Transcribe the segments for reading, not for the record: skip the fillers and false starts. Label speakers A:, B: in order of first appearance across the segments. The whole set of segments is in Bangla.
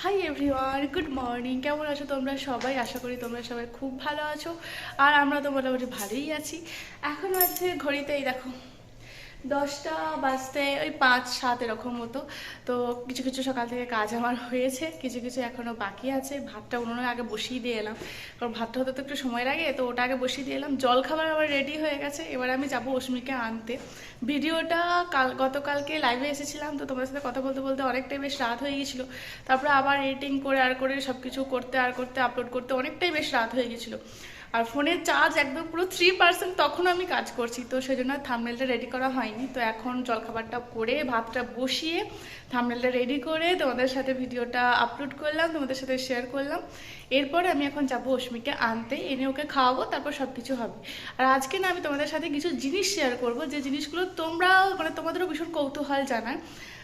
A: Hi everyone, good morning. কেমন আছো তোমরা সবাই? আশা করি তোমরা সবাই খুব ভালো আছো, আর আমরা তো মোটামুটি ভালোই আছি। এখন আছে ঘড়িতে এই দেখো 10টা বাজতে ওই 5-7 এরকম মতো। তো কিছু কিছু সকাল থেকে কাজ আমার হয়েছে, কিছু কিছু এখনও বাকি আছে। ভাতটা উনুনে আগে বসিয়ে দিয়ে এলাম, কারণ ভাতটা হতে তো একটু সময় লাগে, তো ওটা আগে বসিয়ে দিয়ে এলাম। জল খাবার আমার রেডি হয়ে গেছে, এবার আমি যাবো অস্মিকে আনতে। ভিডিওটা গতকালকে লাইভে এসেছিলাম, তো তোমার সাথে কথা বলতে বলতে অনেকটাই বেশ রাত হয়ে গিয়েছিলো। তারপরে আবার এডিটিং করে সব কিছু করতে আপলোড করতে অনেকটাই বেশ রাত হয়ে গেছিলো। আর ফোনের চার্জ একদম পুরো 3%, তখন আমি কাজ করছি, তো সেই জন্য থাম্বনেলটা রেডি করা হয়নি। তো এখন জলখাবারটা করে ভাতটা বসিয়ে থাম্বনেলটা রেডি করে তোমাদের সাথে ভিডিওটা আপলোড করলাম, তোমাদের সাথে শেয়ার করলাম। এরপরে আমি এখন যাবো অস্মিকে আনতে, এনে ওকে খাওয়াবো, তারপর সব কিছু হবে। আর আজকে না আমি তোমাদের সাথে কিছু জিনিস শেয়ার করব, যে জিনিসগুলো তোমরাও তোমাদেরও ভীষণ কৌতূহল জানায়,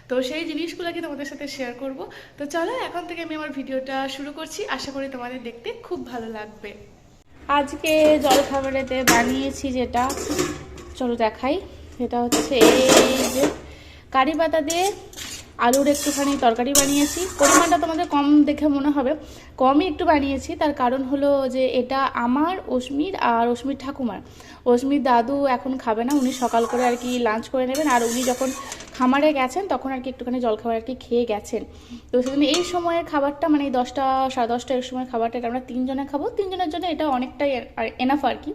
A: তো সেই জিনিসগুলোকে তোমাদের সাথে শেয়ার করব। তো চলো এখন থেকে আমি আমার ভিডিওটা শুরু করছি, আশা করি তোমাদের দেখতে খুব ভালো লাগবে। আজকে জলখাবারেতে বানিয়েছি যেটা, চলো দেখাই। সেটা হচ্ছে এই যে কারি পাতা দিয়ে আলুর একটুখানি তরকারি বানিয়েছি। পরিমাণটা তোমাদের কম দেখে মনে হবে, কমই একটু বানিয়েছি। তার কারণ হলো যে এটা আমার, অস্মির আর অস্মির ঠাকুমার। অস্মির দাদু এখন খাবে না, উনি সকাল করে আর কি লাঞ্চ করে নেবেন, আর উনি যখন খামারে গেছেন তখন আর কি একটুখানি জলখাবার আর কি খেয়ে গেছেন। তো সেজন্য এই সময়ের খাবারটা, মানে এই 10টা 10:30 এর সময় খাবারটা, এটা আমরা 3 জনে খাবো। 3 জনের জন্য এটা অনেকটাই এনাফ আর কি।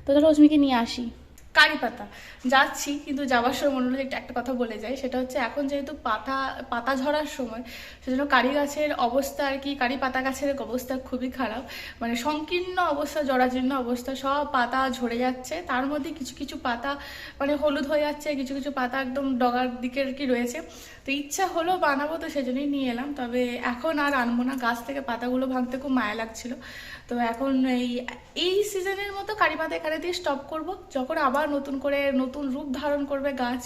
A: তো চলো অস্মিকে নিয়ে আসি। কারি পাতা যাচ্ছি, কিন্তু যাওয়ার সময় মনে হলো একটা কথা বলে যায়। সেটা হচ্ছে এখন যেহেতু পাতা ঝরার সময়, সেজন্য কারি গাছের অবস্থা আর কি, কারি পাতা গাছের অবস্থা খুবই খারাপ, মানে সংকীর্ণ অবস্থা, জরাজীর্ণ অবস্থা, সব পাতা ঝরে যাচ্ছে। তার মধ্যে কিছু কিছু পাতা মানে হলুদ হয়ে যাচ্ছে, কিছু কিছু পাতা একদম ডগার দিকে আর কি রয়েছে। তো ইচ্ছা হলো বানাবো, তো সেজন্যই নিয়ে এলাম। তবে এখন আর আনবো না, গাছ থেকে পাতাগুলো ভাঙতে খুব মায়া লাগছিল। তো এখন এই সিজনের মতো কারি পাতা এখানে দিয়ে স্টপ করব। যখন আবার নতুন করে নতুন রূপ ধারণ করবে গাছ,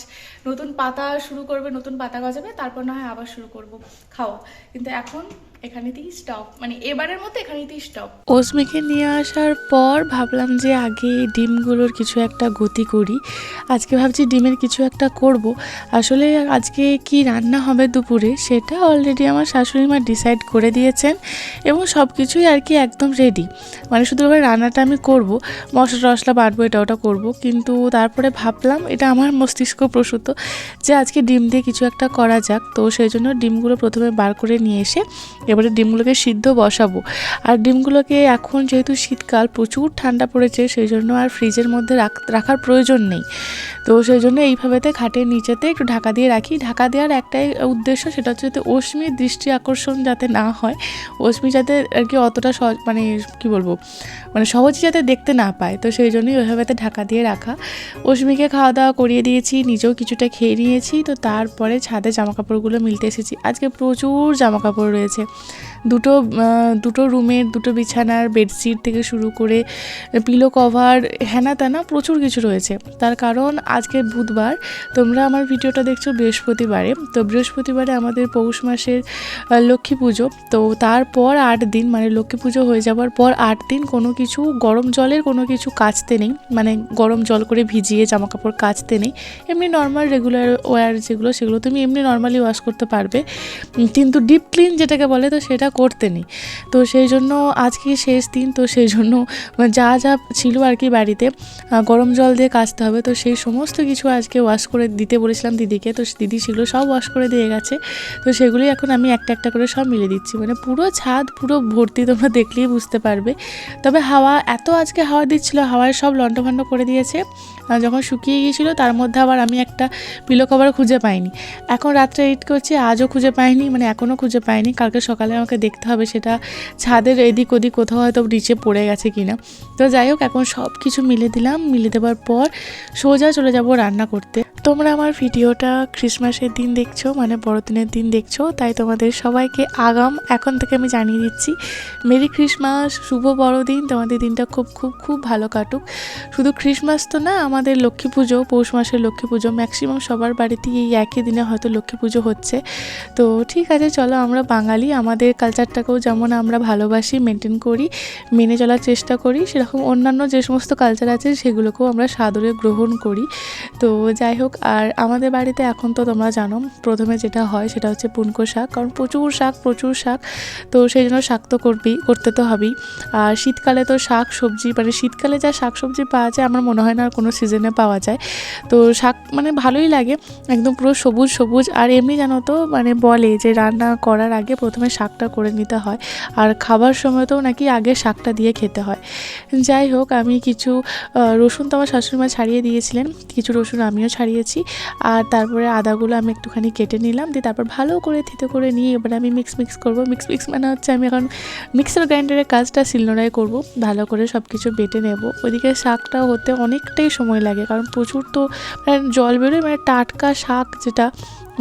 A: নতুন পাতা শুরু করবে, নতুন পাতা গজাবে, তারপর না হয় আবার শুরু করব খাওয়া। কিন্তু এখন এখানেতেই স্টপ, মানে এবারের মতো এখানেতেই স্টপ।
B: অস্মিকে নিয়ে আসার পর ভাবলাম যে আগে ডিমগুলোর কিছু একটা গতি করি। আজকে ভাবছি ডিমের কিছু একটা করব। আসলে আজকে কি রান্না হবে দুপুরে সেটা অলরেডি আমার শাশুড়ি মা ডিসাইড করে দিয়েছেন, এবং সব কিছুই আর কি একদম রেডি। মানে শুধু এবার রান্নাটা আমি করব, মশলা টশলা বাটবো, এটা ওটা করব। কিন্তু তারপরে ভাবলাম, এটা আমার মস্তিষ্ক প্রসূত, যে আজকে ডিম দিয়ে কিছু একটা করা যাক। তো সেই জন্য ডিমগুলো প্রথমে বার করে নিয়ে এসে এবারে ডিমগুলোকে সিদ্ধ বসাবো। আর ডিমগুলোকে এখন যেহেতু শীতকাল, প্রচুর ঠান্ডা পড়েছে, সেই জন্য আর ফ্রিজের মধ্যে রাখার প্রয়োজন নেই। তো সেই জন্য এইভাবেতে খাটের নিচেতে একটু ঢাকা দিয়ে রাখি। ঢাকা দেওয়ার একটাই উদ্দেশ্য, সেটা হচ্ছে যাতে অস্মির দৃষ্টি আকর্ষণ যাতে না হয়, অস্মি যাতে আর কি অতটা মানে কি বলবো, মানে সহজে যাতে দেখতে না পায়। তো সেই জন্যই ওইভাবেতে ঢাকা দিয়ে রাখা। অস্মিকে খাওয়া দাওয়া করিয়ে দিয়েছি, নিজেও কিছুটা খেয়ে নিয়েছি। তো তারপরে ছাদে জামাকাপড়গুলো মিলতে এসেছি। আজকে প্রচুর জামাকাপড় রয়েছে, দুটো রুমের, দুটো বিছানার বেডশিট থেকে শুরু করে পিলো কভার, হ্যানা ত্যানা প্রচুর কিছু রয়েছে। তার কারণ আজকে বুধবার, তোমরা আমার ভিডিওটা দেখছো বৃহস্পতিবারে। তো বৃহস্পতিবারে আমাদের পৌষ মাসের লক্ষ্মী পুজো। তো তারপর 8 দিন, মানে লক্ষ্মী পুজো হয়ে যাওয়ার পর 8 দিন কোনো কিছু গরম জলের কোনো কিছু কাচতে নেই, মানে গরম জল করে ভিজিয়ে জামাকাপড় কাচতে নেই। এমনি নর্মাল রেগুলার ওয়্যার যেগুলো, সেগুলো তুমি এমনি নর্মালি ওয়াশ করতে পারবে, কিন্তু ডিপ ক্লিন যেটাকে বলে, তো সেটা করতে নেই। তো সেই জন্য আজকে শেষ দিন, তো সেই জন্য যা যা ছিল আর কি বাড়িতে গরম জল দিয়ে কাচতে হবে, তো সেই সমস্ত কিছু আজকে ওয়াশ করে দিতে বলেছিলাম দিদিকে। তো দিদি সেগুলো সব ওয়াশ করে দিয়ে গেছে। তো সেগুলোই এখন আমি একটা একটা করে সব মিলে দিচ্ছি। মানে পুরো ছাদ পুরো ভর্তি, তোমরা দেখলেই বুঝতে পারবে। তবে হাওয়া এত আজকে হাওয়া দিচ্ছিলো, হাওয়ায় সব লন্ডভন্ড করে দিয়েছে। যখন শুকিয়ে গিয়েছিলো, তার মধ্যে আবার আমি একটা পিলো কভার খুঁজে পাইনি। এখন রাত্রে এডিট করছি, আজও খুঁজে পাইনি, মানে এখনও খুঁজে পাইনি। কালকে সকালে আমাকে দেখতে হবে সেটা ছাদের এদিক ওদিক কোথাও হয়তো নিচে পড়ে গেছে কিনা। তো যাই হোক, এখন সব কিছু মিলে দিলাম। মিলে দেওয়ার পর সোজা চলে যাব রান্না করতে। তোমরা আমার ভিডিওটা ক্রিসমাসের দিন দেখছো, মানে বড়দিনের দিন দেখছো, তাই তোমাদের সবাইকে আগাম এখন থেকে আমি জানিয়ে দিচ্ছি, মেরি ক্রিসমাস, শুভ বড়দিন। তোমাদের দিনটা খুব খুব খুব ভালো কাটুক। শুধু ক্রিসমাস তো না, আমাদের লক্ষ্মী পুজো, পৌষ মাসের লক্ষ্মী পুজো, ম্যাক্সিমাম সবার বাড়িতেই এই একই দিনে হয়তো লক্ষ্মী পুজো হচ্ছে। তো ঠিক আছে, চলো আমরা বাঙালি, আমাদের কালচারটাকেও যেমন আমরা ভালোবাসি, মেনটেন করি, মেনে চলার চেষ্টা করি, সেরকম অন্যান্য যে সমস্ত কালচার আছে সেগুলোকেও আমরা সাদরে গ্রহণ করি। তো যাই হোক, হোক, আর আমাদের বাড়িতে এখন তো তোমরা জানো প্রথমে যেটা হয় সেটা হচ্ছে পুনকো শাক, কারণ প্রচুর শাক, তো সেই জন্য শাক তো করতে তো হবেই। আর শীতকালে তো শাক সবজি, মানে শীতকালে যা শাক সবজি পাওয়া যায় আমার মনে হয় না আর কোনো সিজনে পাওয়া যায়। তো শাক মানে ভালোই লাগে, একদম পুরো সবুজ। আর এমনি জানো তো মানে বলে যে রান্না করার আগে প্রথমে শাকটা করে নিতে হয়, আর খাবার সময়তেও নাকি আগে শাকটা দিয়ে খেতে হয়। যাই হোক, আমি কিছু রসুন তো আমার শাশুড়িমা ছাড়িয়ে দিয়েছিলেন, কিছু রসুন আমিও ছাড়িয়েছি, আর তারপরে আদাগুলো আমি একটুখানি কেটে নিলাম, দিয়ে তারপর ভালো করে থেতো করে নিয়ে এবার আমি মিক্স করবো। মিক্স মানে হচ্ছে আমি এখন মিক্সার গ্রাইন্ডারের কাজটা শিলনোড়ায় করব, ভালো করে সব কিছু বেটে নেব। ওইদিকে শাকটা হতে অনেকটাই সময় লাগে, কারণ প্রচুর তো মানে জল বেরোয়, মানে টাটকা শাক যেটা,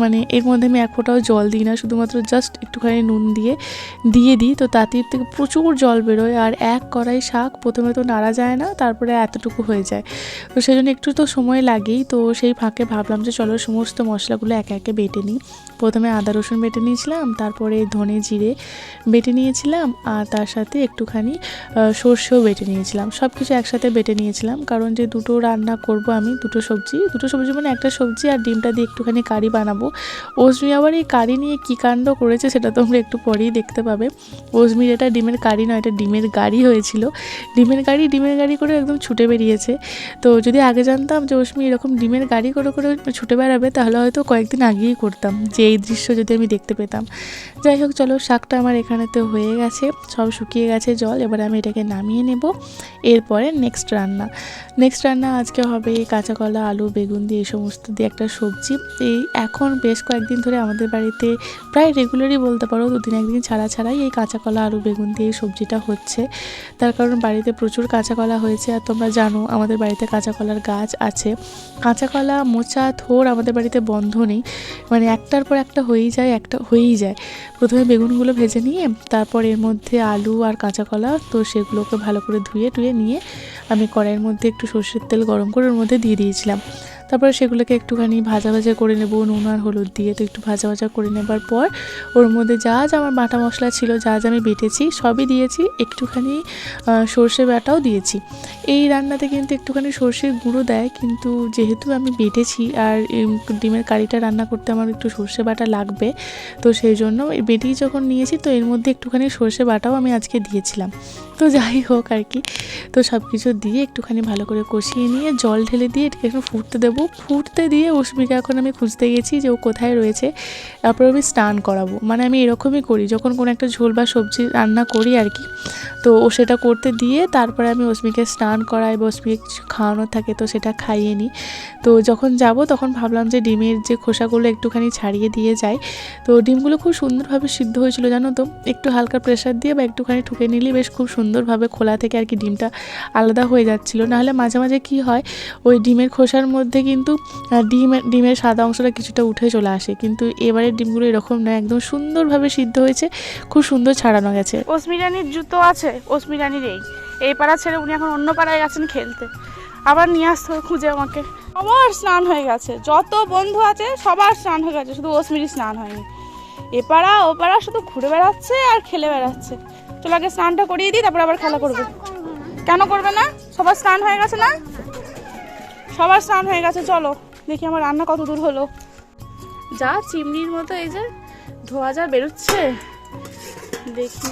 B: মানে এর মধ্যে আমি এক ফোঁটাও জল দিই না, শুধুমাত্র জাস্ট একটুখানি নুন দিয়ে দিই, তো তাতে থেকে প্রচুর জল বেরোয়। আর এক কড়াই শাক প্রথমে তো নাড়া যায় না, তারপরে এতটুকু হয়ে যায়, তো সেই জন্য একটু তো সময় লাগেই। তো সেই ফাঁকে ভাবলাম যে চলো সমস্ত মশলাগুলো একে একে বেটে নিই। প্রথমে আদা রসুন বেটে নিয়েছিলাম, তারপরে ধনে জিরে বেটে নিয়েছিলাম, আর তার সাথে একটুখানি সর্ষেও বেটে নিয়েছিলাম, সব কিছু একসাথে বেটে নিয়েছিলাম, কারণ যে দুটো রান্না করব আমি, দুটো সবজি মানে একটা সবজি আর ডিমটা দিয়ে একটুখানি কারি বানাবো। অজমি আবার এই কারি নিয়ে কী কাণ্ড করেছে সেটা তোমরা একটু পরেই দেখতে পাবে। অজমির এটা ডিমের কারি নয়, এটা ডিমের গাড়ি হয়েছিল, ডিমের গাড়ি করে একদম ছুটে বেরিয়েছে। তো যদি আগে জানতাম যে অজমি এরকম ডিমের গাড়ি করে ছুটে বেড়াবে, তাহলে হয়তো কয়েকদিন আগেই করতাম, যে এই দৃশ্য যদি আমি দেখতে পেতাম। যাই হোক, চলো শাকটা আমার এখানেতে হয়ে গেছে, সব শুকিয়ে গেছে জল, এবার আমি এটাকে নামিয়ে নেব। এরপরে নেক্সট রান্না আজকে হবে কাঁচা কলা, আলু, বেগুন দিয়ে এই সমস্ত দিয়ে একটা সবজি। এই এখন বেশ কয়েকদিন ধরে আমাদের বাড়িতে প্রায় রেগুলারই বলতে পারো, দুদিন একদিন ছাড়াই এই কাঁচা কলা, আলু, বেগুন দিয়ে এই সবজিটা হচ্ছে। তার কারণ বাড়িতে প্রচুর কাঁচা কলা হয়েছে, আর তোমরা জানো আমাদের বাড়িতে কাঁচা কলার গাছ আছে। কাঁচা কলা মোচা থোড় আমাদের বাড়িতে বন্ধ নেই, মানে একটার পর একটা হয়েই যায়। প্রথমে বেগুনগুলো ভেজে নিয়ে তারপর এর মধ্যে আলু আর কাঁচা কলা, তো সেগুলোকে ভালো করে ধুয়ে নিয়ে আমি কড়াইয়ের মধ্যে একটু সর্ষের তেল গরম করে ওর মধ্যে দিয়ে দিয়েছিলাম। তারপরে সেগুলোকে একটুখানি ভাজা করে নেব নুন আর হলুদ দিয়ে। তো একটু ভাজা করে নেবার পর ওর মধ্যে যা আমার বাটা মশলা ছিল, যা আমি বেটেছি সবই দিয়েছি, একটুখানি সর্ষে বাটাও দিয়েছি। এই রান্নাতে কিন্তু একটুখানি সর্ষের গুঁড়ো দেয়, কিন্তু যেহেতু আমি বেটেছি আর ডিমের কারিটা রান্না করতে আমার একটু সর্ষে বাটা লাগবে, তো সেই জন্য বেটেই যখন নিয়েছি তো এর মধ্যে একটুখানি সর্ষে বাটাও আমি আজকে দিয়েছিলাম। তো যাই হোক আর কি, তো সব কিছু দিয়ে একটুখানি ভালো করে কষিয়ে নিয়ে জল ঢেলে দিয়ে এটাকে একটু ফুটতে দিয়ে অস্মিকে এখন আমি খুঁজতে গেছি যে ও কোথায় রয়েছে, তারপর আমি স্নান করাবো। মানে আমি এরকমই করি যখন কোনো একটা ঝোল বা সবজি রান্না করি আর কি, তো ও সেটা করতে দিয়ে তারপরে আমি অস্মিকে স্নান করাই বা অস্মিকে কিছু খাওয়ানো থাকে তো সেটা খাইয়ে নিই। তো যখন যাব তখন ভাবলাম যে ডিমের যে খোসাগুলো একটুখানি ছাড়িয়ে দিয়ে যাই। তো ডিমগুলো খুব সুন্দরভাবে সিদ্ধ হয়েছিল জানো তো, একটু হালকা প্রেশার দিয়ে বা একটুখানি ঠুকে নিলে বেশ খুব সুন্দরভাবে খোলা থেকে আর কি ডিমটা আলাদা হয়ে যাচ্ছিলো। নাহলে মাঝে কী হয়, ওই ডিমের খোসার মধ্যে কিন্তু ডিমের সাদা অংশটা কিছুটা উঠে চলে আসে, কিন্তু এবারের ডিমগুলো এরকম নয়, একদম সুন্দরভাবে সিদ্ধ হয়েছে, খুব সুন্দর ছাড়ানো গেছে।
A: অস্মি রানীর জুতো আছে, অস্মি রানীর এই পাড়া ছেড়ে উনি এখন অন্য পাড়ায় গেছেন খেলতে, আবার নিয়ে আসতে হবে খুঁজে আমাকে। সবার স্নান হয়ে গেছে, যত বন্ধু আছে সবার স্নান হয়ে গেছে, শুধু অস্মিরই স্নান হয়নি। এপাড়া ওপাড়া শুধু ঘুরে বেড়াচ্ছে আর খেলে বেড়াচ্ছে। চলো আগে স্নানটা করিয়ে দিই, তারপর আবার খেলা করবে। কেন করবে না? সবার স্নান হয়ে গেছে না? সবার স্নান হয়ে গেছে, চলো দেখি আমার রান্না কত দূর হলো। যা চিমনির মতো এই যে ধোয়া যা বেরোচ্ছে, দেখি।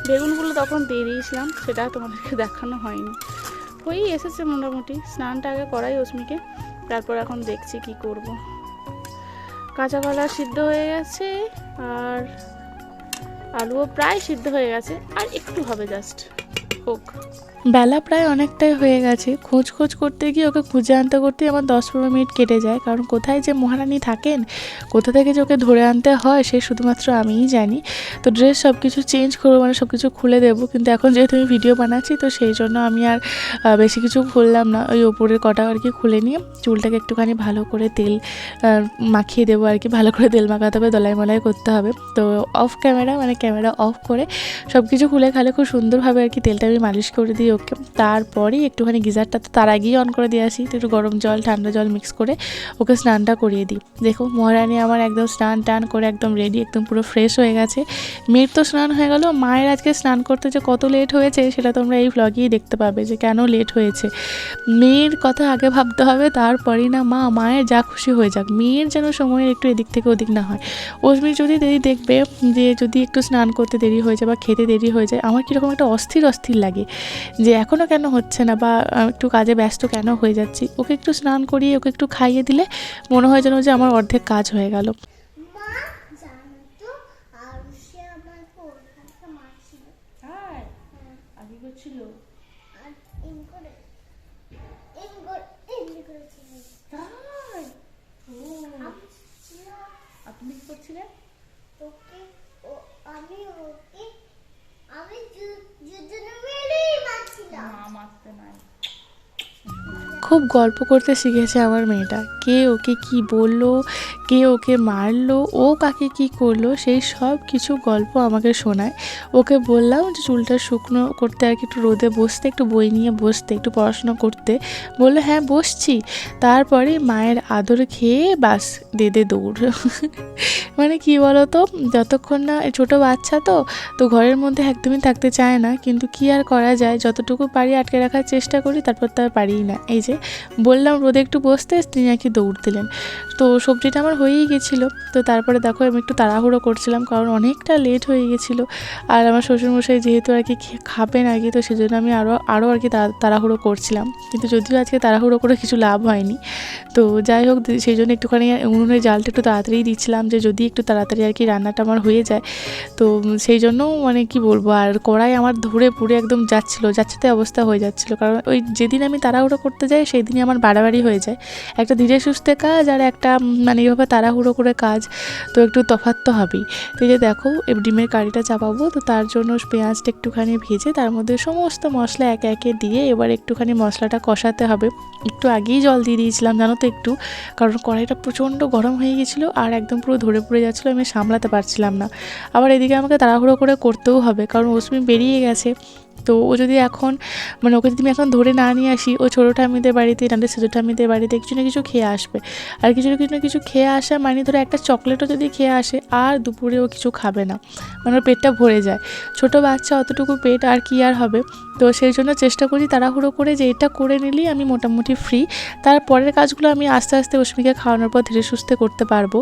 A: বেগুনগুলো তখন দিয়ে দিয়েছিলাম, সেটা তোমাদেরকে দেখানো হয়নি। হয়েই এসেছে মোটামুটি, স্নানটা আগে করাই অস্মিকে, তারপর এখন দেখছি কি করব। কাঁচা কলা সিদ্ধ হয়ে গেছে আর আলুও প্রায় সিদ্ধ হয়ে গেছে, আর একটু হবে জাস্ট, হোক।
B: বেলা প্রায় অনেকটাই হয়ে গেছে, খোঁজ করতে গিয়ে ওকে খুঁজে আনতে করতেই আমার 10-15 মিনিট কেটে যায়, কারণ কোথায় যে মহারানী থাকেন, কোথা থেকে যে ওকে ধরে আনতে হয় সে শুধুমাত্র আমিই জানি। তো ড্রেস সব কিছু চেঞ্জ করবো, মানে সব কিছু খুলে দেবো, কিন্তু এখন যেহেতু আমি ভিডিও বানাচ্ছি তো সেই জন্য আমি আর বেশি কিছু খুললাম না, ওই ওপরের কটা আর কি খুলে নিয়ে চুলটাকে একটুখানি ভালো করে তেল মাখিয়ে দেবো আর কি, ভালো করে তেল মাখাতে হবে, দলাই মলাই করতে হবে। তো অফ ক্যামেরা, মানে ক্যামেরা অফ করে সব কিছু খুলে খালে খুব সুন্দরভাবে আর কি তেলটা আমি মালিশ করে দিয়ে ওকে। তারপরেই একটুখানি গিজারটা তো তার আগেই অন করে দিয়ে আসি, একটু গরম জল ঠান্ডা জল মিক্স করে ওকে স্নানটা করিয়ে দিই। দেখো মহারানী আমার একদম স্নান টান করে একদম রেডি, একদম পুরো ফ্রেশ হয়ে গেছে। মেয়ের তো স্নান হয়ে গেল, মায়ের আজকে স্নান করতে যে কত লেট হয়েছে সেটা তোমরা এই ভ্লগেই দেখতে পাবে যে কেন লেট হয়েছে। মেয়ের কথা আগে ভাবতে হবে, তারপরেই না মায়ের যা খুশি হয়ে যাক, মেয়ের যেন সময়ের একটু এদিক থেকে ওদিক না হয়। অস্মি যদি দেরি দেখবে যে যদি একটু স্নান করতে দেরি হয়ে যায় বা খেতে দেরি হয়ে যায়, আমার কীরকম একটা অস্থির অস্থির লাগে যে এখনও কেন হচ্ছে না বা একটু কাজে ব্যস্ত কেন হয়ে যাচ্ছি। ওকে একটু স্নান করিয়ে ওকে একটু খাইয়ে দিলে মনে হয় যেন যে আমার অর্ধেক কাজ হয়ে গেল।
C: মা জানো তো আরুষে আমার পরীক্ষাটা মারছিল
A: আগে করছিল
C: আর এমনি করেছিল
A: তাই? ও
C: ছিল
A: আপনি কি করছিলেন?
C: ওকে ও আমি ওকে আমি যুদ্ধনে মেরেই মারছিলাম।
A: মা মারতে নাই।
B: খুব গল্প করতে শিখেছে আমার মেয়েটা, কে ওকে কি বললো, কে ওকে মারলো, ও কাকে কি করলো, সেই সব কিছু গল্প আমাকে শোনায়। ওকে বললাম যে চুলটা শুকনো করতে আর কি একটু রোদে বসতে, একটু বই নিয়ে বসতে, একটু পড়াশোনা করতে। বললো হ্যাঁ বসছি। তারপরে মায়ের আদর খেয়ে বাস দে দৌড়। মানে কি বলো তো, যতক্ষণ না ছোটো বাচ্চা তো ঘরের মধ্যে একদমই থাকতে চায় না, কিন্তু কি আর করা যায়, যতটুকু পারি আটকে রাখার চেষ্টা করি, তারপর তো আর পারিই না। এই যে বললাম রোদে একটু বসতে, তিনি নাকি দৌড় দিলেন। তো সবজিটা আমার হয়েই গেছিলো। তো তারপরে দেখো আমি একটু তাড়াহুড়ো করছিলাম, কারণ অনেকটা লেট হয়ে গেছিলো। আর আমার শ্বশুরমশাই যেহেতু আর কি খাবেন আর কি, তো সেজন্য আমি আরও আর কি তাড়াহুড়ো করছিলাম। কিন্তু যদিও আজকে তাড়াহুড়ো করে কিছু লাভ হয়নি। তো যাই হোক, সেই জন্য একটুখানি উনুনের জালটা একটু তাড়াতাড়ি দিচ্ছিলাম যে যদি একটু তাড়াতাড়ি আর কি রান্নাটা আমার হয়ে যায়। তো সেই জন্য মানে কি বলবো, আর কড়াই আমার ধরে পুড়ে একদম যাচ্ছে অবস্থা হয়ে যাচ্ছিলো। কারণ ওই যেদিন আমি তাড়াহুড়ো করতে যাই সেই দিনই আমার বাড়াবাড়ি হয়ে যায়। একটা ধীরে সুস্থে কাজ আর একটা মানে এইভাবে তাড়াহুড়ো করে কাজ, তো একটু তফাৎ তো হবেই। তো এই যে দেখো ডিমের কারিটা চাপাবো, তো তার জন্য পেঁয়াজটা একটুখানি ভেজে তার মধ্যে সমস্ত মশলা একে একে দিয়ে এবার একটুখানি মশলাটা কষাতে হবে। একটু আগেই জল দিয়ে দিয়েছিলাম জানো তো একটু, কারণ কড়াইটা প্রচণ্ড গরম হয়ে গেছিলো আর একদম পুরো ধরে পড়ে যাচ্ছিলো, আমি সামলাতে পারছিলাম না। আবার এদিকে আমাকে তাড়াহুড়ো করে করতেও হবে, কারণ অস্মি বেরিয়ে গেছে। তো ও যদি এখন মানে ওকে যদি আমি এখন ধরে না নিয়ে আসি, ও ছোটো ঠাম্মিদের বাড়িতে নাহলে ছোটো ঠাম্মিদের বাড়িতে কিছু না কিছু খেয়ে আসবে। আর কিছু না কিছু খেয়ে আসা মানে ধরো একটা চকলেটও যদি খেয়ে আসে, আর দুপুরে ও কিছু খাবে না, মানে ওর পেটটা ভরে যায়। ছোটো বাচ্চা অতটুকু পেট আর কি আর হবে। তো সেই জন্য চেষ্টা করি তাড়াহুড়ো করে যে এটা করে নিলেই আমি মোটামুটি ফ্রি। তারপরের কাজগুলো আমি আস্তে আস্তে অস্মিকে খাওয়ানোর পর ধীরে সুস্থে করতে পারবো।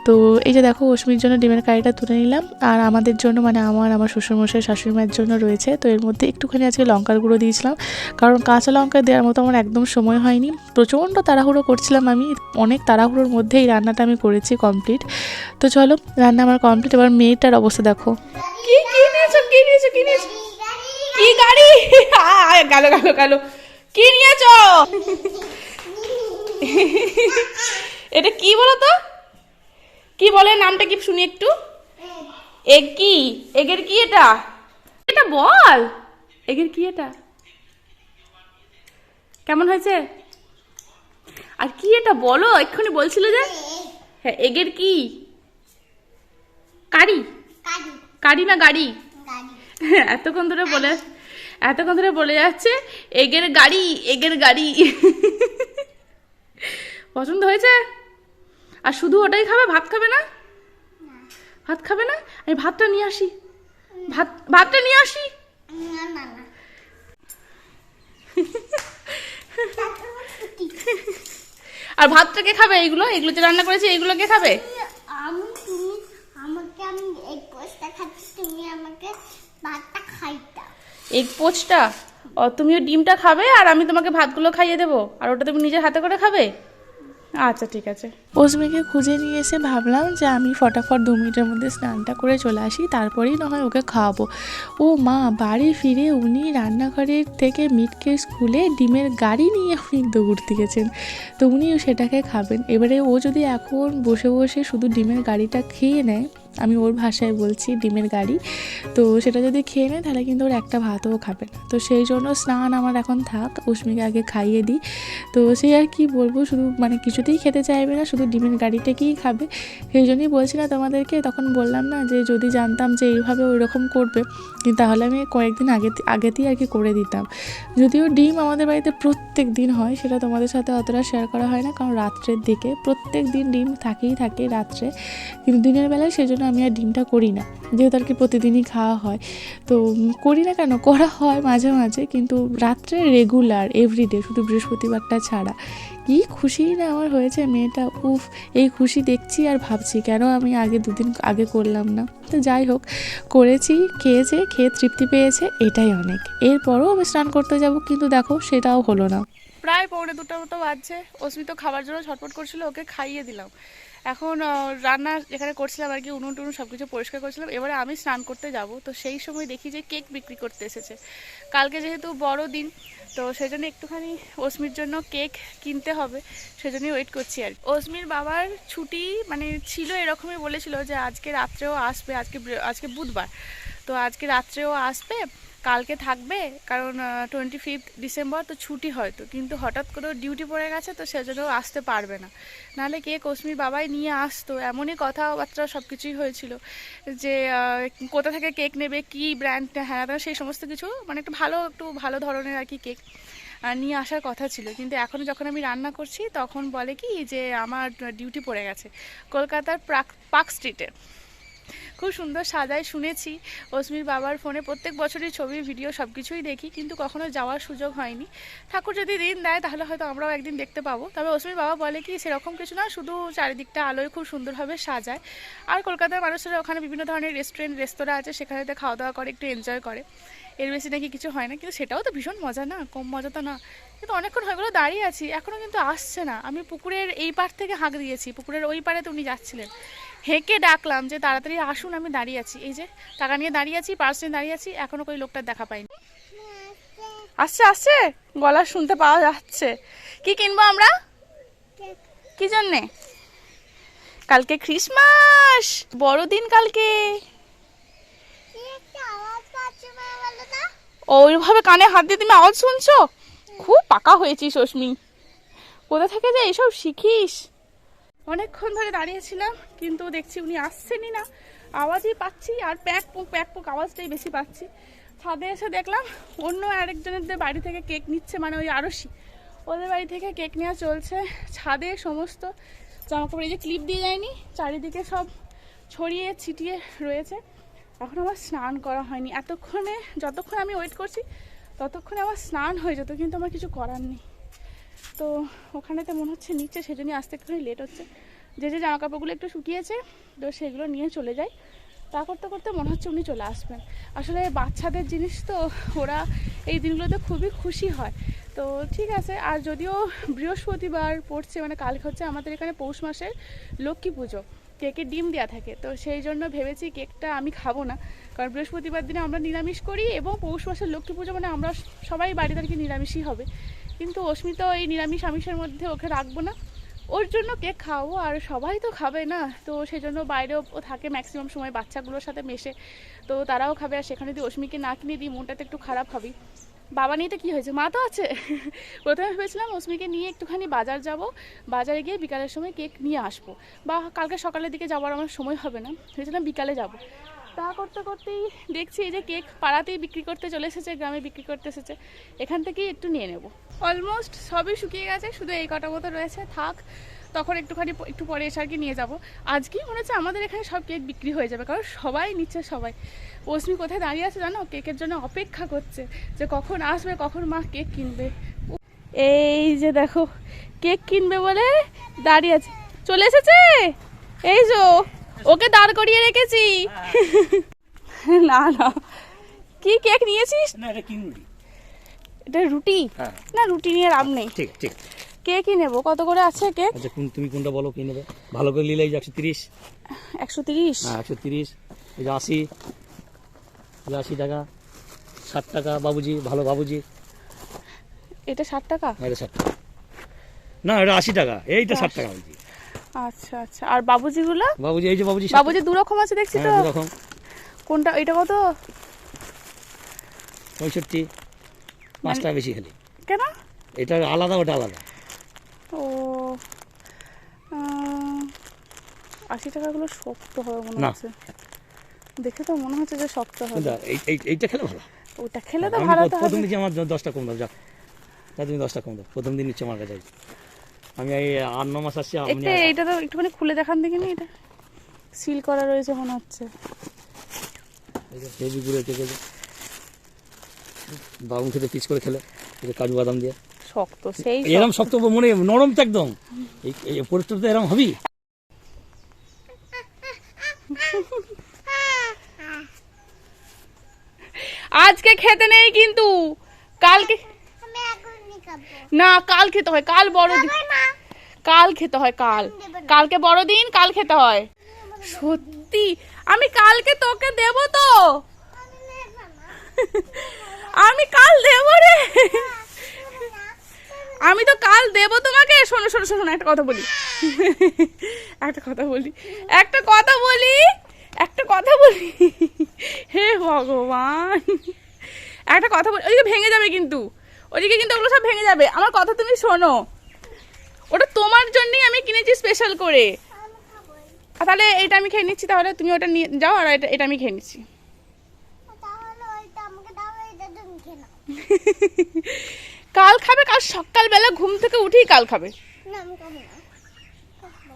B: তো এই যে দেখো অস্মির জন্য ডিমের কারিটা তুলে নিলাম, আর আমাদের জন্য মানে আমার শ্বশুরমশাই শাশুড়ি মায়ের জন্য রয়েছে। তো এর মধ্যে একটুখানি আজকে লঙ্কার গুঁড়ো দিয়েছিলাম, কারণ কাঁচা লঙ্কা দেওয়ার মতো আমার একদম সময় হয়নি, প্রচণ্ড তাড়াহুড়ো করছিলাম আমি। অনেক তাড়াহুড়োর মধ্যে এই রান্নাটা আমি করেছি কমপ্লিট। তো চলো রান্না আমার কমপ্লিট। এবার মেয়েটার অবস্থা দেখো।
A: কি নিয়েছো কি গাড়ি? গেল কি নিয়েছো? এটা কি বলো তো, কি বলে নামটা কি শুনি একটু। এগ কি? এগের কি এটা? এটা বল, এগের কি এটা? কেমন হয়েছে? আর কি এটা বলো, এক্ষুনি বলছিল যে হ্যাঁ এগের কি? কারি? কারি না গাড়ি? এতক্ষণ ধরে বলে যাচ্ছে এগের গাড়ি। পছন্দ হয়েছে? আর শুধু ওটাই খাবে, ভাত খাবে না? ভাত খাবে না? আমি ভাতটা নিয়ে আসি, ভাতটা নিয়ে আসি। আর ভাতটা কে খাবে? এগুলো যে রান্না করেছে এগুলো কে খাবে?
C: তুমি আমাকে আমি এক পোস্টটা খাচ্ছি, তুমি আমাকে ভাতটা খাইতা।
A: এগ পোচটা? তুমিও ডিমটা খাবে আর আমি তোমাকে ভাতগুলো খাইয়ে দেবো, আর ওটা তুমি নিজের হাতে করে খাবে। আচ্ছা ঠিক আছে।
B: অস্মিকে খুঁজে নিয়ে এসে ভাবলাম যে আমি ফটাফট 2 মিনিটের মধ্যে স্নানটা করে চলে আসি, তারপরেই না হয় ওকে খাওয়াবো। ও মা বাড়ি ফিরে উনি রান্নাঘরের থেকে মিটকেস খুলে ডিমের গাড়ি নিয়ে উনি দৌড় দিয়েছেন। তো উনিও সেটাকে খাবেন। এবারে ও যদি এখন বসে বসে শুধু ডিমের গাড়িটা খেয়ে নেয়, আমি ওর ভাষায় বলছি ডিমের গাড়ি। তো সেটা যদি খেয়ে নেয় তাহলে কিন্তু ওর একটা ভাতও খাবে না। তো সেই জন্য স্নান আমার এখন থাক, অস্মিকে আগে খাইয়ে দিই। তো সে আর কি বলবো, শুধু মানে কিছুতেই খেতে চাইবে না, শুধু ডিমের গাড়িটাকেই খাবে। সেই জন্যই বলছি না তোমাদেরকে, তখন বললাম না যে যদি জানতাম যে এইভাবে ওই রকম করবে কিন্তু তাহলে আমি কয়েকদিন আগেতেই আর কি করে দিতাম। যদিও ডিম আমাদের বাড়িতে প্রত্যেক দিন হয়, সেটা তোমাদের সাথে অতটা শেয়ার করা হয় না, কারণ রাত্রের দিকে প্রত্যেক দিন ডিম থাকে রাত্রে, কিন্তু দিনের বেলায় সেই জন্য আমি আর ডিমটা করি না, যেহেতু আর কি প্রতিদিনই খাওয়া হয়। তো করি না কেন, করা হয় মাঝে মাঝে, কিন্তু রাত্রে রেগুলার এভরিডে, শুধু বৃহস্পতিবারটা ছাড়া। কি খুশি না আমার হয়েছে মেয়েটা, উফ! এই খুশি দেখছি আর ভাবছি কেন আমি আগে 2 দিন আগে করলাম না। তো যাই হোক, করেছি, খেয়েছে, খেয়ে তৃপ্তি পেয়েছে, এটাই অনেক। এরপরও আমি স্নান করতে যাব, কিন্তু দেখো সেটাও হলো না।
A: প্রায় 1:45 মতো বাজছে। অস্মি তো খাবার জন্য ছটফট করছিল, ওকে খাইয়ে দিলাম। এখন রান্না যেখানে করছিলাম আর কি, উনুন টুনুন সব কিছু পরিষ্কার করছিলাম। এবারে আমি স্নান করতে যাব, তো সেই সময় দেখি যে কেক বিক্রি করতে এসেছে। কালকে যেহেতু বড় দিন, তো সেই জন্য একটুখানি অস্মির জন্য কেক কিনতে হবে, সেজন্যই ওয়েট করছি আর কি। অস্মির বাবার ছুটি মানে ছিল, এরকমই বলেছিল যে আজকে রাত্রেও আসবে, আজকে বুধবার, তো আজকে রাত্রেও আসবে, কালকে থাকবে, কারণ 25 ডিসেম্বর তো ছুটি হয়তো, কিন্তু হঠাৎ করে ডিউটি পড়ে গেছে, তো সেজন্য আসতে পারবে না। নাহলে কেক অস্মির বাবাই নিয়ে আসতো, এমনই কথাবার্তা সব কিছুই হয়েছিল যে কোথা থেকে কেক নেবে, কি ব্র্যান্ড, হ্যাঁ সেই সমস্ত কিছু, মানে একটু ভালো ধরনের আর কি কেক নিয়ে আসার কথা ছিল। কিন্তু এখন যখন আমি রান্না করছি তখন বলে কি যে আমার ডিউটি পড়ে গেছে কলকাতার পার্ক স্ট্রিটে, খুব সুন্দর সাজায় শুনেছি। অস্মির বাবার ফোনে প্রত্যেক বছরই ছবি ভিডিও সব কিছুই দেখি, কিন্তু কখনো যাওয়ার সুযোগ হয়নি। ঠাকুর যদি দিন দেয় তাহলে হয়তো আমরাও একদিন দেখতে পাবো। তবে অস্মির বাবা বলে কি সেরকম কিছু না, শুধু চারিদিকটা আলোয় খুব সুন্দরভাবে সাজায়। আর কলকাতার মানুষেরা ওখানে বিভিন্ন ধরনের রেস্তোরাঁ আছে, সেখানেতে খাওয়া দাওয়া করে, একটু এনজয় করে, এর বেশি নাকি কিছু হয় না। কিন্তু সেটাও তো ভীষণ মজা না, কম মজা তো না। কিন্তু অনেকক্ষণ হয়ে গেলো দাঁড়িয়ে আছি, এখনও কিন্তু আসছে না। আমি পুকুরের এই পার থেকে হাঁক দিয়েছি, পুকুরের ওই পারে তো উনি যাচ্ছিলেন, হেঁকে ডাকলাম যে তাড়াতাড়ি আসুন, আমি দাঁড়িয়ে আছি, এই যে টাকা নিয়ে দাঁড়িয়ে আছি, পার্স নিয়ে দাঁড়িয়ে আছি, এখনো ওই লোকটার দেখা পাইনি। আসছে, গলা শুনতে পাওয়া যাচ্ছে। কি কিনবো আমরা? কি জন্যে? কালকে ক্রিসমাস, বড়দিন কালকে। ওইভাবে কানে হাত দিয়ে তুমি আওয়াজ শুনছো? খুব পাকা হয়েছিস অস্মি, কোথা থেকে যে এইসব শিখিস। অনেকক্ষণ ধরে দাঁড়িয়েছিলাম, কিন্তু দেখছি উনি আসছেনই না, আওয়াজই পাচ্ছি, আর প্যাক পোক আওয়াজটাই বেশি পাচ্ছি। ছাদে এসে দেখলাম অন্য আরেকজনের বাড়ি থেকে কেক নিচ্ছে, মানে ওই আরশি, ওদের বাড়ি থেকে কেক নেওয়া চলছে। ছাদে সমস্ত জামাকাপড়, এই যে ক্লিপ দিয়ে যায়নি, চারিদিকে সব ছড়িয়ে ছিটিয়ে রয়েছে। এখন আমার স্নান করা হয়নি, যতক্ষণ আমি ওয়েট করছি ততক্ষণে আমার স্নান হয়ে যেত, কিন্তু আমার কিছু করার নেই। তো ওখানেতে মনে হচ্ছে নিচে, সেজন্যই আসতে একটুখানি লেট হচ্ছে। যে জামা কাপড়গুলো একটু শুকিয়েছে, তো সেগুলো নিয়ে চলে যাই। তা করতে করতে মনে হচ্ছে উনি চলে আসবেন। আসলে বাচ্চাদের জিনিস তো, ওরা এই দিনগুলোতে খুবই খুশি হয়। তো ঠিক আছে। আর যদিও বৃহস্পতিবার পড়ছে, মানে কালকে হচ্ছে আমাদের এখানে পৌষ মাসের লক্ষ্মী পুজো, কেকের ডিম দেওয়া থাকে, তো সেই জন্য ভেবেছি কেকটা আমি খাবো না, কারণ বৃহস্পতিবার দিনে আমরা নিরামিষ করি, এবং পৌষ মাসের লক্ষ্মী পুজো মানে আমরা সবাই বাড়িতে আর কি নিরামিষই হবে। কিন্তু অস্মি তো এই নিরামিষ আমিষের মধ্যে ওকে রাখবো না, ওর জন্য কেক খাওয়াবো, আর সবাই তো খাবে না, তো সেই জন্য বাইরেও থাকে ম্যাক্সিমাম সময় বাচ্চাগুলোর সাথে মেশে, তো তারাও খাবে। আর সেখানে যদি অস্মিকে না কিনে দিই মনটা তো একটু খারাপ হবেই। বাবা নিয়ে তো কী হয়েছে, মা তো আছে। প্রথমে ভেবেছিলাম অস্মিকে নিয়ে একটুখানি বাজার যাব, বাজারে গিয়ে বিকালের সময় কেক নিয়ে আসবো, বা কালকে সকালের দিকে যাওয়ার আমার সময় হবে না, ভেবেছিলাম বিকালে যাব। তা করতে করতেই দেখছি এই যে কেক পাড়াতেই বিক্রি করতে চলে এসেছে, গ্রামে বিক্রি করতে এসেছে, এখান থেকেই একটু নিয়ে নেব। অলমোস্ট সবই শুকিয়ে গেছে, শুধু এই কটা মতো রয়েছে, থাক, তখন একটু পরে এসে আর কি নিয়ে যাব। আজকেই মনে হচ্ছে আমাদের এখানে সব কেক বিক্রি হয়ে যাবে, কারণ সবাই নিচ্ছে, সবাই। অস্মি কোথায় দাঁড়িয়ে আছে জানো, কেকের জন্য অপেক্ষা করছে যে কখন আসবে, কখন মা কেক কিনবে। এই যে দেখো কেক কিনবে বলে দাঁড়িয়ে আছে, চলে এসেছে, এই যে ওকে দাঁড় করিয়ে রেখেছি। না না, কি কেক নিয়েছিস?
D: না এটা কি রুটি?
A: এটা রুটি? না রুটি নিয়ে লাভ নেই।
D: ঠিক ঠিক,
A: কেকই নেবো। কত করে আছে কেক?
D: আচ্ছা তুমি কোনটা বলো, কি নেবে? ভালো করে নিলে 130।
A: 130?
D: হ্যাঁ 130। এই যে 80, 80 টাকা, 60 টাকা বাবুজি, ভালো বাবুজি।
A: এটা 60 টাকা?
D: এটা 60 টাকা না, এটা 80 টাকা, এইটা 60 টাকা বলছি।
A: আচ্ছা আচ্ছা, আর বাবুজিগুলো?
D: বাবুজি এই যে বাবুজি
A: বাবুজি দু রকম আছে দেখছি তো।
D: হ্যাঁ, এরকম
A: কোনটা, এটা কত?
D: 65, 5 টাকা বেশি খালি।
A: কেন?
D: এটা আলাদা, ওটা আলাদা।
A: ও 80 টাকাগুলো শক্ত হবে মনে
D: না।
A: হচ্ছে, দেখে তো মনে হচ্ছে যে শক্ত হবে।
D: কোনটা? এইটা খেলে ভালো।
A: ওটা খেলে তো
D: আমি
A: ভালো তো
D: প্রথম
A: হবে।
D: দিচ্ছি, আমার 10 টাকা কম দাও, যা তুমি 10 টাকা কম দাও। প্রথম দিন নিচ্ছে আমার কাছে। আমি এই 8-9 মাস আসছি।
A: একটা এইটা তো একটুখানি খুলে দেখান দেখিনি, এটা সিল করা রয়েছে মনে হচ্ছে।
D: হেভি গুঁড়ো থেকে দারুণ খেতে, পিচ করে খেলে, এই যে কাজু বাদাম দিয়ে।
A: শক্ত সেই
D: এরম শক্ত মনে নরম তো একদম। এই পরিষ্কার তো এরম হবি।
A: আজকে খেতে নেই কিন্তু, কালকে।
C: আমি এখনই খাবো।
A: না, কাল খেতে হয়, কাল বড় দিন।
C: খাবে না।
A: কাল খেতে হয়, কাল। কালকে বড় দিন, কাল খেতে হয়। সত্যি, আমি কালকে তোকে দেব তো।
C: আমি নেবো না।
A: আমি কাল দেব রে। আমি তো কাল দেব তোমাকে। শোনো শোনো শোনো, একটা কথা বলি। একটা কথা বলি, একটা কথা বলি, একটা কথা বলি। হে ভগবান, একটা কথা বলি। ওইদিকে ভেঙে যাবে কিন্তু, ওইদিকে কিন্তু ওগুলো সব ভেঙে যাবে। আমার কথা তুমি শোনো, ওটা তোমার জন্যই আমি কিনেছি স্পেশাল করে।
C: আমি খাবোই।
A: তাহলে এটা আমি খেয়ে নিচ্ছি, তাহলে তুমি ওটা নিয়ে যাও, আর এটা আমি খেয়ে নিচ্ছি।
C: তাহলে ওইটা আমাকে দাও, এইটা তুমি খেয়ে নাও।
A: কাল খাবে, কাল সকালবেলা ঘুম থেকে উঠেই কাল খাবে।
C: না, আমি খাবো না। খাবো।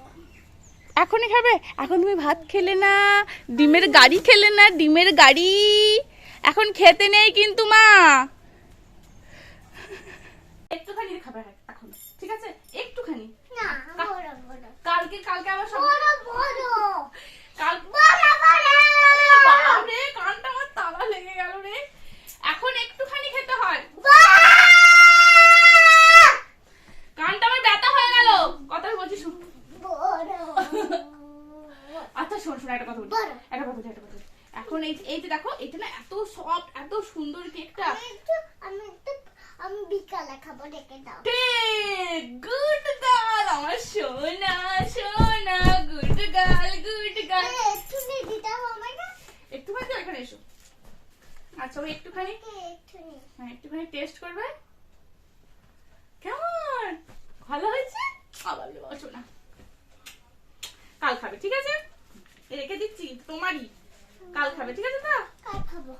A: এখনই খাবে? এখন তুমি ভাত খেলে না, ডিমের গাড়ি খেলে না, ডিমের গাড়ি। এখন খেতে নেই কিন্তু মা। একটুখানি খাবে এখন, ঠিক আছে? একটুখানি।
C: না, বড় বড়।
A: কালকে কালকে আবার সব
C: বড় বড়।
A: কাল।
C: বড় বড়।
A: বাপরে, কানটা আমার তালা লেগে গেল রে। এখন একটুখানি খেতে হয়। কানটা আমার ব্যথা হয়ে গেল। কথা বলছি শুন।
C: বড়।
A: আচ্ছা শোন শোন, একটা কথা বলি,
C: বলো।
A: একটা কথা বলি, একটা কথা বলি। এখন এই যে দেখো, এটা না এত সফট, এত সুন্দর কেকটা।
C: আমি বিকালে খাবো, রেখে দাও।
A: গুড গার্ল, আমার সোনা সোনা, গুড গার্ল, গুড গার্ল।
C: একটুখানি দিতে হবে না?
A: একটুখানি তো এখানে এসো। আচ্ছা, ওই একটুখানি,
C: একটুখানি।
A: হ্যাঁ একটুখানি টেস্ট করবে। কেমন, ভালো হয়েছে? আবার বসো না, কাল খাবে, ঠিক আছে? রেখে দিচ্ছি তোমারই, কাল খাবে, ঠিক আছে? তা
C: কাল খাবো।